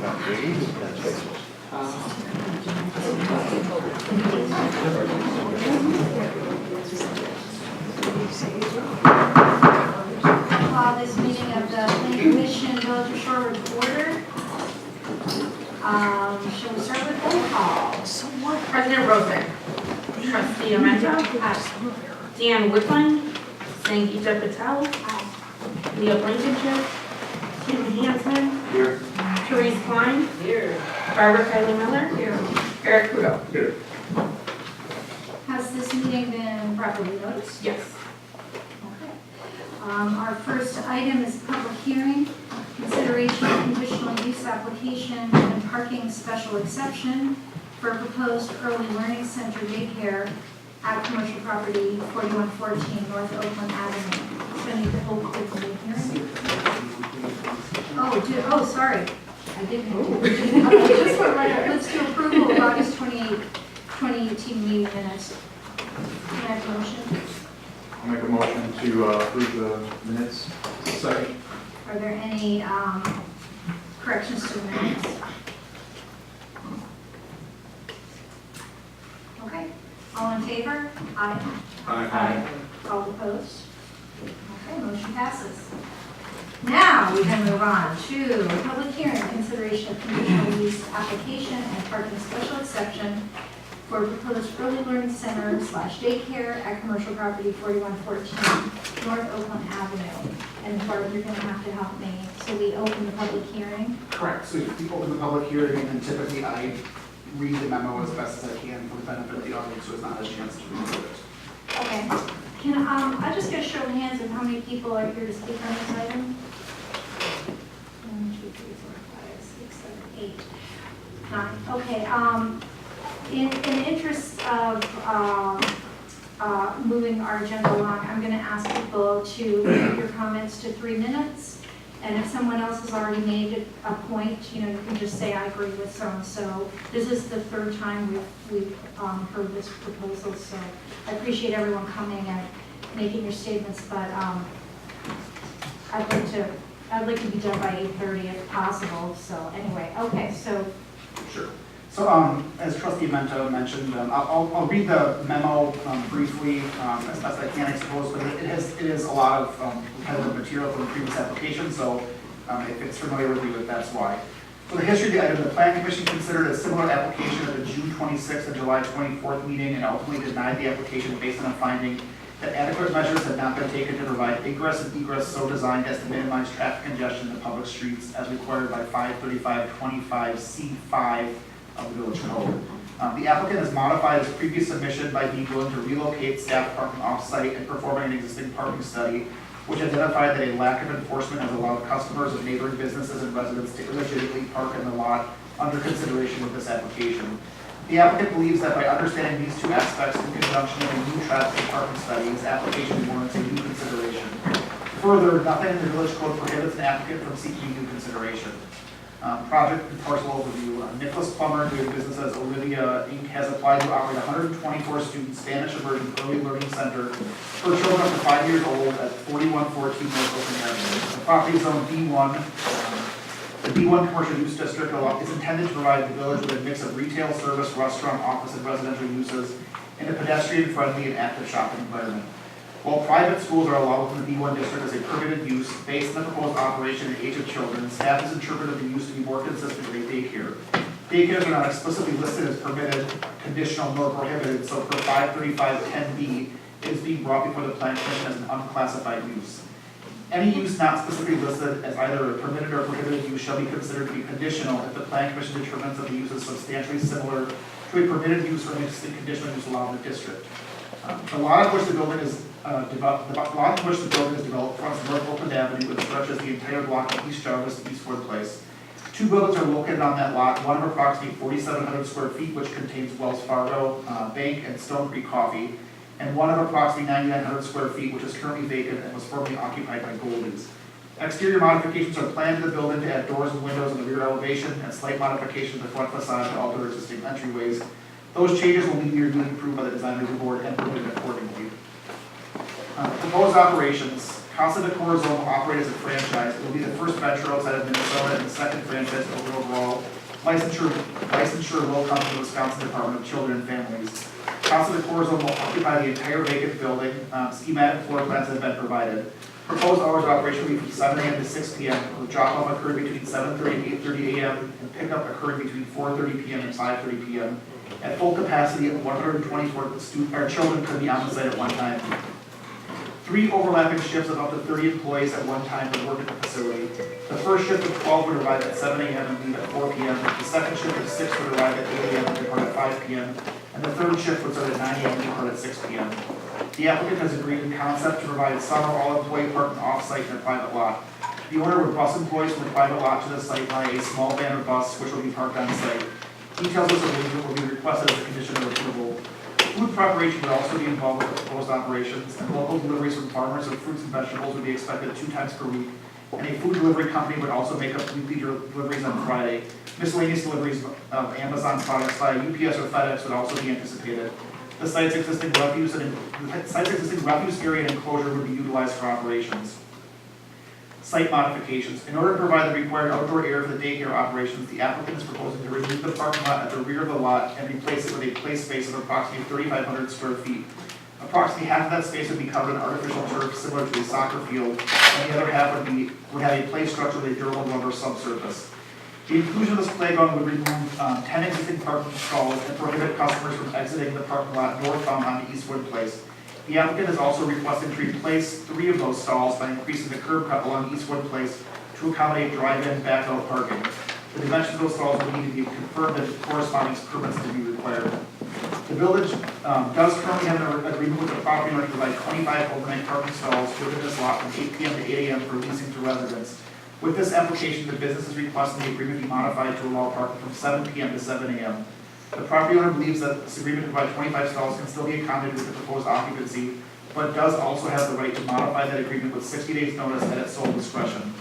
This meeting of the Planning Commission, Village of Shorewood order. Shall we start with roll call? President Rosen. Trustee Amento. Dan Woodland. Sangeeta Patel. Leah Blankenship. Tim Hansen. Here. Therese Klein. Here. Barbara Kylie Miller. Here. Eric Kudo. Here. Has this meeting been properly noticed? Yes. Okay. Our first item is public hearing, consideration of conditional use application and parking special exception for a proposed early learning center daycare at commercial property 4114 North Oakland Avenue. So I need to hold the public hearing. Oh, sorry. I didn't. Let's do approval of August 28, 2018 meeting minutes. Can I have a motion? I'll make a motion to approve the minutes. Second. Are there any corrections to the minutes? Okay, all in favor? Aye. Aye. All opposed? Okay, motion passes. Now we can move on to public hearing, consideration of conditional use application and parking special exception for proposed early learning center / daycare at commercial property 4114 North Oakland Avenue. And Barb, you're going to have to help me. So we open the public hearing. Correct. So we open the public hearing, and typically I read the memo as best as I can for the benefit of the audience, so it's not a chance to read it. Okay. Can I just get a show of hands of how many people are here to speak on this item? 1, 2, 3, 4, 5, 6, 7, 8, 9. Okay. In the interest of moving our agenda along, I'm going to ask people to limit your comments to 3 minutes. And if someone else has already made a point, you can just say, I agree with so-and-so. This is the 3rd time we've heard this proposal, so I appreciate everyone coming and making your statements, but I'd like to be done by 8:30 if possible. So anyway, okay, so. Sure. So as Trustee Mento mentioned, I'll read the memo briefly as best I can, I suppose, but it is a lot of repetitive material from the previous application, so if it's familiar with you, that's why. So the history of the item, the Planning Commission considered a similar application at the June 26th and July 24th meeting and ultimately denied the application based on a finding that adequate measures had not been taken to provide ingress and egress so designed as to minimize traffic congestion in the public streets as required by 535.25C5 of the Village Code. The applicant has modified his previous submission by being willing to relocate staff parking off-site and performing an existing parking study, which identified that a lack of enforcement has allowed customers of neighboring businesses and residents to illegitimately park in the lot under consideration with this application. The applicant believes that by understanding these 2 aspects in conjunction with a new traffic and parking study, his application warrants a new consideration. Further, nothing in the Village Code prohibits an applicant from seeking new consideration. Project and parcel overview. Nicholas Plummer, doing business as Olivia Inc., has applied to operate 124-student Spanish immersion early learning center for children up to 5 years old at 4114 North Oakland Avenue. The property is zone B1. The B1 commercial use district is intended to provide the village with a mix of retail, service, restaurant, office, and residential uses in a pedestrian-friendly and active shopping environment. While private schools are allowed within the B1 district as a permitted use based on the proposed operation and age of children, staff has interpreted the use to be more consistent with a daycare. Daycares are not explicitly listed as permitted, conditional, nor prohibited, so for 535.10b, it is being brought before the Planning Commission as an unclassified use. Any use not specifically listed as either a permitted or prohibited use shall be considered to be conditional if the Planning Commission determines that the use is substantially similar to a permitted use or an existing conditional use allowed in the district. The lot on which the building is developed fronts North Oakland Avenue and stretches the entire block of East Jarvis to Eastwood Place. 2 buildings are located on that lot, one of approximately 4,700 square feet, which contains Wells Fargo Bank and Stone Creek Coffee, and one of approximately 9,900 square feet, which is currently vacant and was formerly occupied by Goldie's. Exterior modifications are planned to the building to add doors and windows in the rear elevation and slight modifications to the front facade to alter existing entryways. Those changes will need to be reviewed and approved by the design review board and permitted accordingly. Proposed operations. Casa de Corazon will operate as a franchise. It will be the first venture outside of Minnesota and the second franchise overall Licensure will come from the Wisconsin Department of Children and Families. Council Decor Zone will occupy the entire vacant building. Schematic floor plans have been provided. Proposed hours of operation will be from 7 a.m. to 6 p.m. with drop-off occurring between 7:30 and 8:30 a.m. and pickup occurring between 4:30 p.m. and 5:30 p.m. At full capacity, 124 children could be on the site at one time. 3 overlapping shifts of up to 30 employees at one time would work at the facility. The first shift of 12 would arrive at 7 a.m. and leave at 4 p.m. The second shift of 6 would arrive at 8 a.m. and depart at 5 p.m. And the third shift would start at 9 a.m. and depart at 6 p.m. The applicant has agreed in concept to provide some or all employee parking off-site in a private lot. The owner would bus employees from the private lot to the site by a small van or bus, which will be parked on site. Details of this arrangement will be requested as a condition of approval. Food preparation would also be involved with the proposed operations, and local deliveries from farmers of fruits and vegetables would be expected 2 times per week. And a food delivery company would also make up weekly deliveries on Friday. Miscellaneous deliveries of Amazon products via UPS or FedEx would also be anticipated. The site's existing refuse area and enclosure would be utilized for operations. Site modifications. In order to provide the required outdoor air for the daycare operations, the applicant is proposing to remove the parking lot at the rear of the lot and replace it with a play space of approximately 3,500 square feet. Approximately half of that space would be covered in artificial turf similar to a soccer field, and the other half would have a play structure with a durable lumber subsurface. The inclusion of this playground would remove 10 existing parking stalls and prohibit customers from exiting the parking lot northbound onto Eastwood Place. The applicant is also requesting to replace 3 of those stalls by increasing the curb cut along Eastwood Place to accommodate drive-in back-out parking. The dimensions of those stalls will need to be confirmed and corresponding permits to be required. The village does currently have an agreement with the property owner to provide 25 overnight parking stalls within this lot from 8 p.m. to 8 a.m. for leasing to residents. With this application, the business is requesting the agreement be modified to allow parking from 7 p.m. to 7 a.m. The property owner believes that this agreement to provide 25 stalls can still be accommodated with the proposed occupancy, but does also have the right to modify that agreement with 60 days notice at its sole discretion.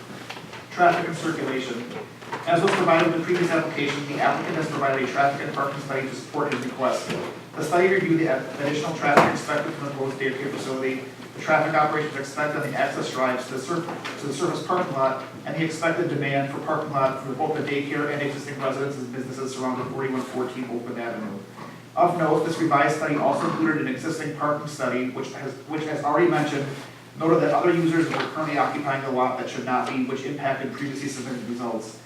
Traffic and circulation. As was provided in the previous application, the applicant has provided a traffic and parking study to support his request. The study reviewed the additional traffic expected from the proposed daycare facility, the traffic operations expected on the access drives to the surface parking lot, and the expected demand for parking lot for both the daycare and existing residences and businesses surrounding 4114 Oakland Avenue. Of note, this revised study also included an existing parking study, which as already mentioned, noted that other users were currently occupying the lot that should not be, which impacted previously submitted results.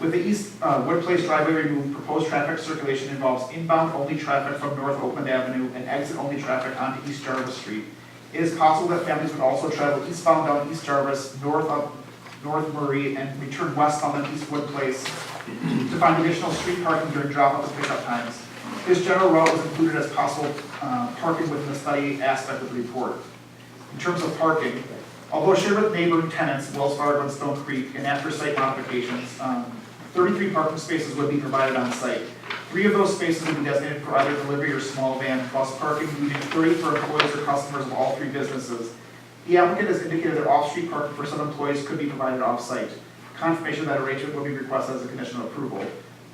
With the East Wood Place driveway removed, proposed traffic circulation involves inbound-only traffic from North Oakland Avenue and exit-only traffic onto East Jarvis Street. It is possible that families would also travel eastbound down East Jarvis, north up North Murray, and return westbound on East Wood Place to find additional street parking during drop-off and pickup times. This general route was included as possible parking within the study aspect of the report. In terms of parking, although shared with neighboring tenants, Wells Fargo and Stone Creek, and after site modifications, 33 parking spaces would be provided on site. 3 of those spaces would be designated for either delivery or small van bus parking, leaving 30 for employees or customers of all 3 businesses. The applicant has indicated that off-street parking for some employees could be provided off-site. Confirmation of that arrangement will be requested as a condition of approval.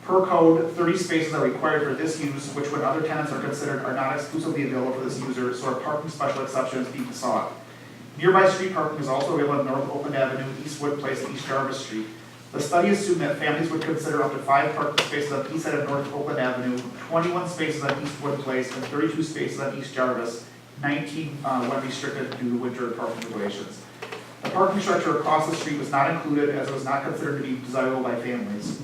Per code, 30 spaces are required for this use, which when other tenants are considered are not exclusively available for this user, so a parking special exception is being sought. Nearby street parking is also available on North Oakland Avenue, Eastwood Place, and East Jarvis Street. The study assumed that families would consider up to 5 parking spaces on the east side of North Oakland Avenue, 21 spaces on Eastwood Place, and 32 spaces on East Jarvis, 19 when restricted due to winter parking regulations. The parking structure across the street was not included as it was not considered to be desirable by families.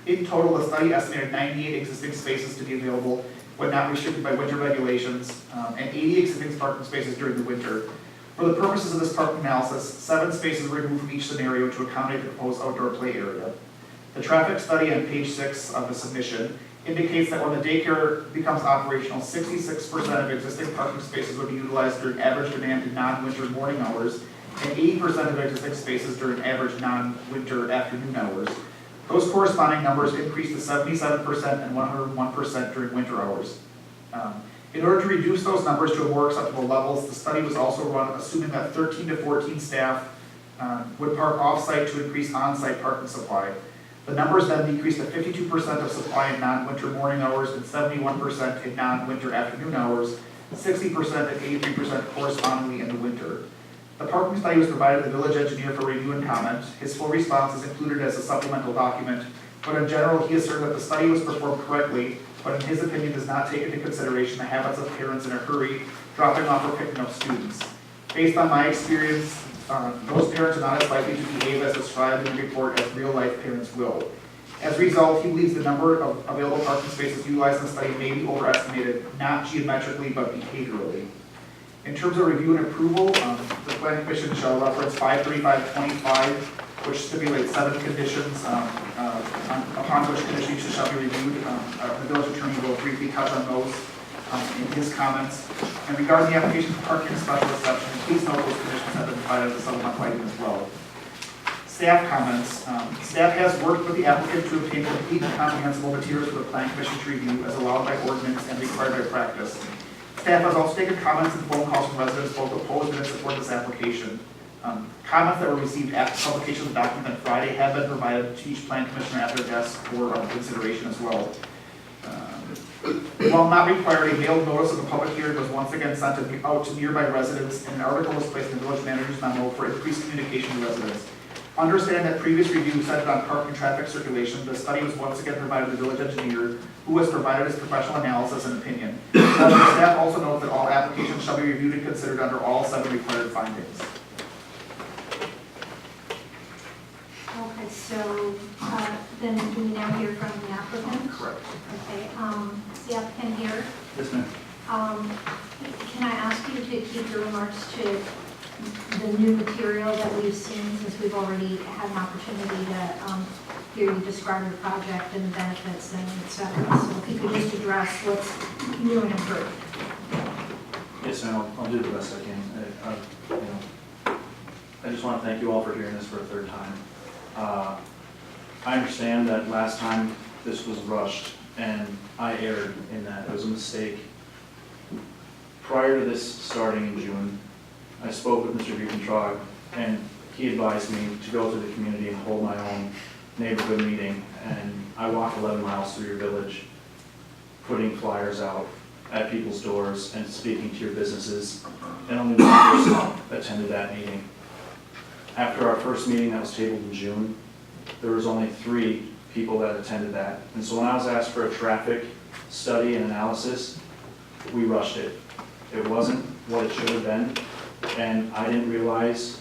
In total, the study estimated 98 existing spaces to be available when not restricted by winter regulations, and 80 existing parking spaces during the winter. For the purposes of this parking analysis, 7 spaces were removed from each scenario to accommodate the proposed outdoor play area. The traffic study on page 6 of the submission indicates that when the daycare becomes operational, 66% of existing parking spaces will be utilized during average demand in non-winter morning hours, and 80% of existing spaces during average non-winter afternoon hours. Those corresponding numbers increased to 77% and 101% during winter hours. In order to reduce those numbers to more acceptable levels, the study was also run assuming that 13 to 14 staff would park off-site to increase on-site parking supply. The numbers then decreased to 52% of supply in non-winter morning hours and 71% in non-winter afternoon hours, 60% and 83% correspondingly in the winter. The parking study was provided to the village engineer for review and comment. His full response is included as a supplemental document. But in general, he asserted that the study was performed correctly, but in his opinion does not take into consideration the habits of parents in a hurry, dropping off or picking up students. Based on my experience, those parents are not as likely to behave as described in the report as real-life parents will. As a result, he believes the number of available parking spaces utilized in the study may be overestimated, not geometrically, but behaviorally. In terms of review and approval, the planning commission shall reference 53525, which stipulates 7 conditions upon which conditions shall be reviewed. The village attorney will briefly touch on those in his comments. And regarding the application for parking special exception, please note those conditions have been provided as a supplemental item as well. Staff comments. Staff has worked with the applicant to obtain complete and comprehensible materials for the planning commission to review as allowed by ordinance and required by practice. Staff has also taken comments and phone calls from residents both opposed and in support of this application. Comments that were received after publication of the document on Friday have been provided to each planning commissioner at their desk for consideration as well. While not required, a mailed notice of the public hearing was once again sent out to nearby residents, and an article was placed in the village manager's memo for increased communication to residents. Understand that previous review centered on parking traffic circulation. The study was once again provided to the village engineer, who has provided his professional analysis and opinion. However, staff also notes that all applications shall be reviewed and considered under all 7 required findings. Okay, so then do we now hear from the applicant? Correct. Okay, is the applicant here? Yes, ma'am. Can I ask you to keep your remarks to the new material that we've seen, since we've already had an opportunity to hear you describe the project and the benefits and et cetera. So if you could just address what's new and improved. Yes, ma'am, I'll do the best I can. I just want to thank you all for hearing this for a third time. I understand that last time this was rushed, and I erred in that. It was a mistake. Prior to this starting in June, I spoke with Mr. Buchentrog, and he advised me to go to the community and hold my own neighborhood meeting. And I walked 11 miles through your village, putting flyers out at people's doors and speaking to your businesses, and only one person attended that meeting. After our first meeting that was tabled in June, there was only 3 people that attended that. And so when I was asked for a traffic study and analysis, we rushed it. It wasn't what it should have been, and I didn't realize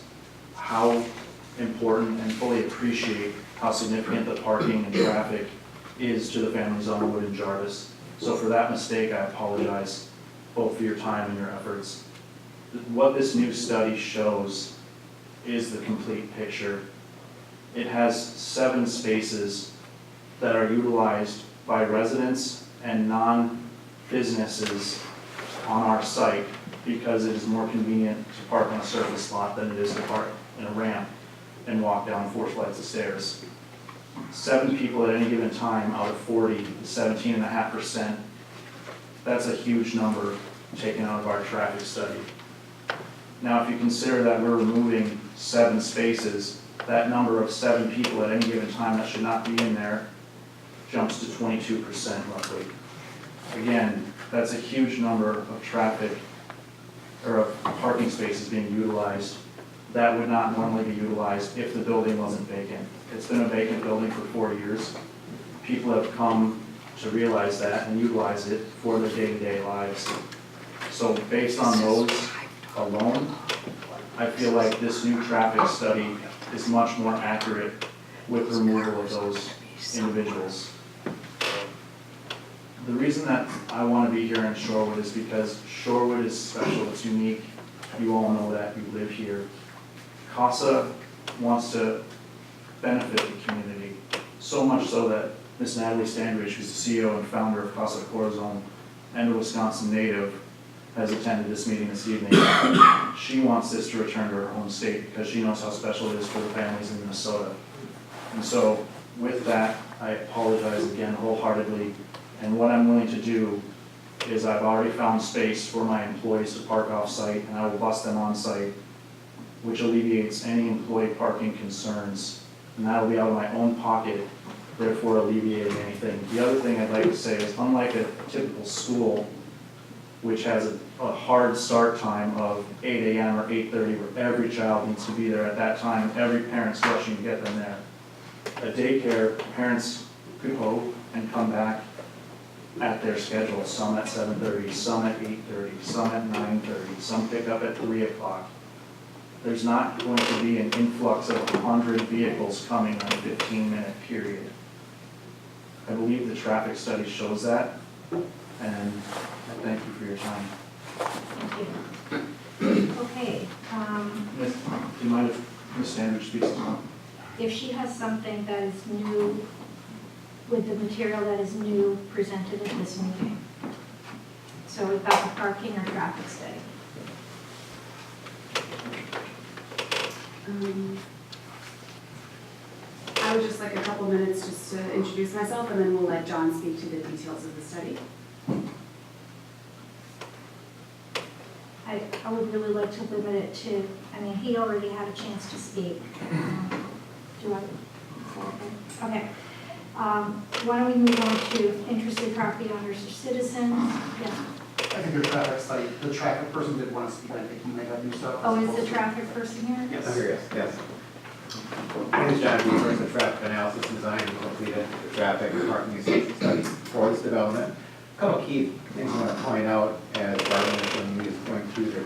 how important and fully appreciate how significant the parking and traffic is to the families on Wood and Jarvis. So for that mistake, I apologize both for your time and your efforts. What this new study shows is the complete picture. It has 7 spaces that are utilized by residents and non-businesses on our site because it is more convenient to park on a surface lot than it is to park in a ramp and walk down 4 flights of stairs. 7 people at any given time out of 40, 17.5%. That's a huge number taken out of our traffic study. Now, if you consider that we're removing 7 spaces, that number of 7 people at any given time that should not be in there jumps to 22% roughly. Again, that's a huge number of traffic or of parking spaces being utilized that would not normally be utilized if the building wasn't vacant. It's been a vacant building for 4 years. People have come to realize that and utilize it for their day-to-day lives. So based on those alone, I feel like this new traffic study is much more accurate with removal of those individuals. The reason that I want to be here in Shorewood is because Shorewood is special, it's unique. You all know that, you live here. CASA wants to benefit the community, so much so that Ms. Natalie Standridge, who's the CEO and founder of CASA Corazon and a Wisconsin native, has attended this meeting this evening. She wants this to return to her home state because she knows how special it is for the families in Minnesota. And so with that, I apologize again wholeheartedly. And what I'm willing to do is I've already found space for my employees to park off-site, and I will bus them on-site, which alleviates any employee parking concerns. And that'll be out of my own pocket, therefore alleviating anything. The other thing I'd like to say is, unlike a typical school, which has a hard start time of 8 a.m. or 8:30, where every child needs to be there at that time, every parent's rushing to get them there. At daycare, parents go and come back at their schedule, some at 7:30, some at 8:30, some at 9:30, some pick up at 3 o'clock. There's not going to be an influx of 100 vehicles coming on a 15-minute period. I believe the traffic study shows that, and I thank you for your time. Thank you. Okay, Miss, do you mind if Ms. Standridge speaks to that? if she has something that is new, with the material that is new presented at this meeting. So we've got the parking or traffic study. I would just like a couple minutes just to introduce myself, and then we'll let John speak to the details of the study. I would really like to limit it to, I mean, he already had a chance to speak. Do I? Okay. Why don't we move on to interested property owners or citizens? Yeah. I think the traffic study, the traffic person did want to speak, I think he might have new stuff. Oh, is the traffic person here? Yes. I'm here, yes. My name is John Buford, the traffic analysis and design and completed the traffic and parking and safety study for this development. A couple key things I want to point out as Barbara mentioned when we was going through the